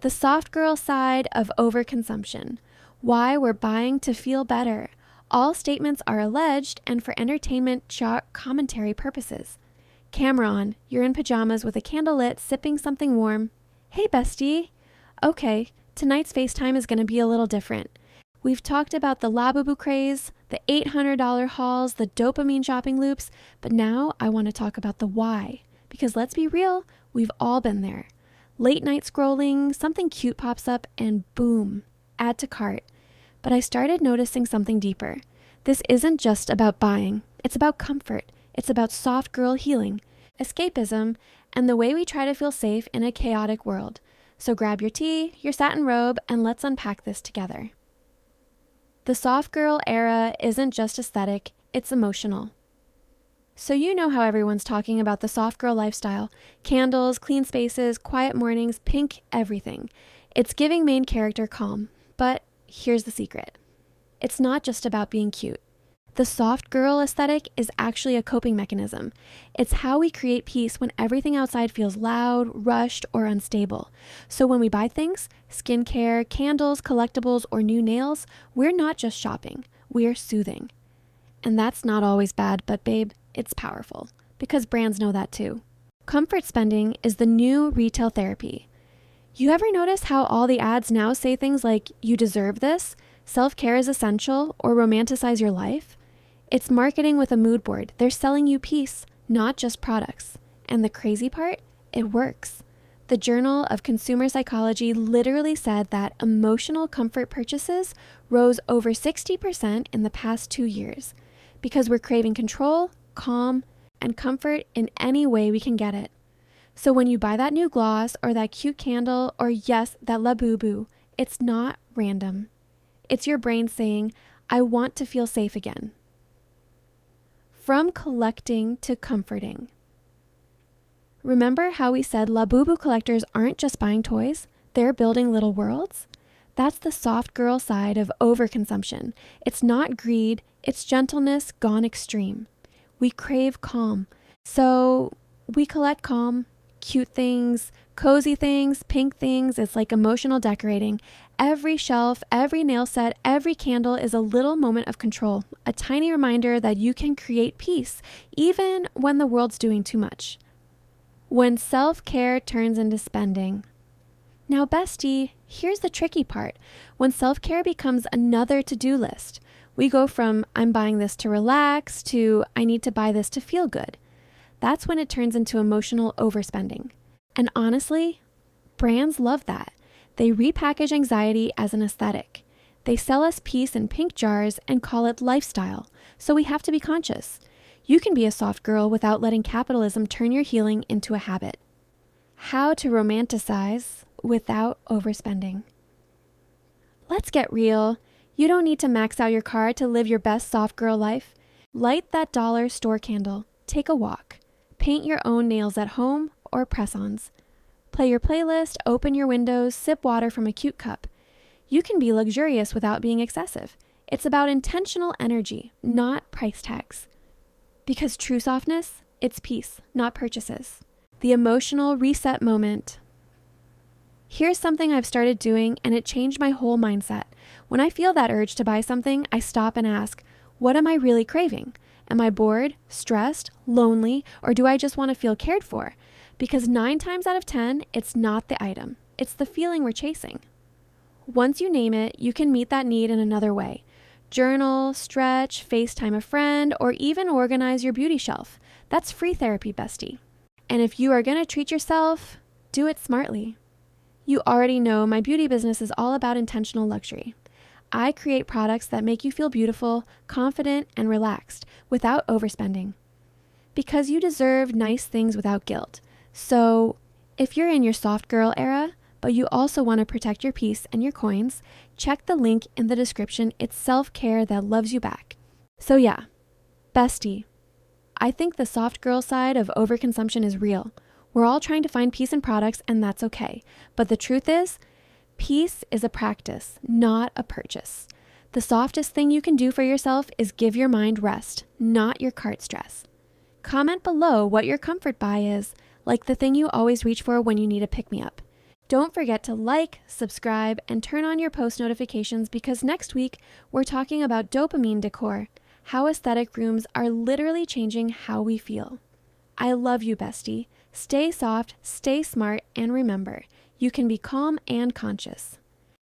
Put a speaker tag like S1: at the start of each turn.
S1: The soft girl side of overconsumption. Why we're buying to feel better. All statements are alleged and for entertainment commentary purposes. Camera on. You're in pajamas with a candle lit, sipping something warm. Hey, bestie. Okay, tonight's FaceTime is going to be a little different. We've talked about the Labubu craze, the $800 hauls, the dopamine shopping loops, but now I want to talk about the why. Because let's be real, we've all been there. Late night scrolling, something cute pops up, and boom, add to cart. But I started noticing something deeper. This isn't just about buying. It's about comfort. It's about soft girl healing, escapism, and the way we try to feel safe in a chaotic world. So grab your tea, your satin robe, and let's unpack this together. The soft girl era isn't just aesthetic, it's emotional. So you know how everyone's talking about the soft girl lifestyle. Candles, clean spaces, quiet mornings, pink everything. It's giving main character calm. But here's the secret. It's not just about being cute. The soft girl aesthetic is actually a coping mechanism. It's how we create peace when everything outside feels loud, rushed, or unstable. So when we buy things, skincare, candles, collectibles, or new nails, we're not just shopping, we're soothing. And that's not always bad, but babe, it's powerful, because brands know that too. Comfort spending is the new retail therapy. You ever notice how all the ads now say things like, you deserve this, self-care is essential, or romanticize your life? It's marketing with a mood board. They're selling you peace, not just products. And the crazy part? It works. The Journal of Consumer Psychology literally said that emotional comfort purchases rose over 60% in the past 2 years because we're craving control, calm, and comfort in any way we can get it. So when you buy that new gloss or that cute candle or yes, that Labubu, it's not random. It's your brain saying, I want to feel safe again. From collecting to comforting. Remember how we said Labubu collectors aren't just buying toys, they're building little worlds? That's the soft girl side of overconsumption. It's not greed, it's gentleness gone extreme. We crave calm, so we collect calm, cute things, cozy things, pink things. It's like emotional decorating. Every shelf, every nail set, every candle is a little moment of control, a tiny reminder that you can create peace, even when the world's doing too much. When self-care turns into spending. Now, bestie, here's the tricky part. When self-care becomes another to-do list, we go from I'm buying this to relax to I need to buy this to feel good. That's when it turns into emotional overspending. And honestly, brands love that. They repackage anxiety as an aesthetic. They sell us peace in pink jars and call it lifestyle, so we have to be conscious. You can be a soft girl without letting capitalism turn your healing into a habit. How to romanticize without overspending. Let's get real. You don't need to max out your car to live your best soft girl life. Light that dollar store candle. Take a walk. Paint your own nails at home or press-ons. Play your playlist, open your windows, sip water from a cute cup. You can be luxurious without being excessive. It's about intentional energy, not price tags. Because true softness, it's peace, not purchases. The emotional reset moment. Here's something I've started doing, and it changed my whole mindset. When I feel that urge to buy something, I stop and ask, what am I really craving? Am I bored, stressed, lonely, or do I just want to feel cared for? Because 9 times out of 10, it's not the item. It's the feeling we're chasing. Once you name it, you can meet that need in another way. Journal, stretch, FaceTime a friend, or even organize your beauty shelf. That's free therapy, bestie. And if you are going to treat yourself, do it smartly. You already know my beauty business is all about intentional luxury. I create products that make you feel beautiful, confident, and relaxed without overspending. Because you deserve nice things without guilt. So if you're in your soft girl era, but you also want to protect your peace and your coins, check the link in the description. It's self-care that loves you back. So yeah, bestie, I think the soft girl side of overconsumption is real. We're all trying to find peace in products, and that's okay. But the truth is, peace is a practice, not a purchase. The softest thing you can do for yourself is give your mind rest, not your cart stress. Comment below what your comfort buy is, like the thing you always reach for when you need a pick-me-up. Don't forget to like, subscribe, and turn on your post notifications because next week we're talking about dopamine decor, how aesthetic rooms are literally changing how we feel. I love you, bestie. Stay soft, stay smart, and remember, you can be calm and conscious.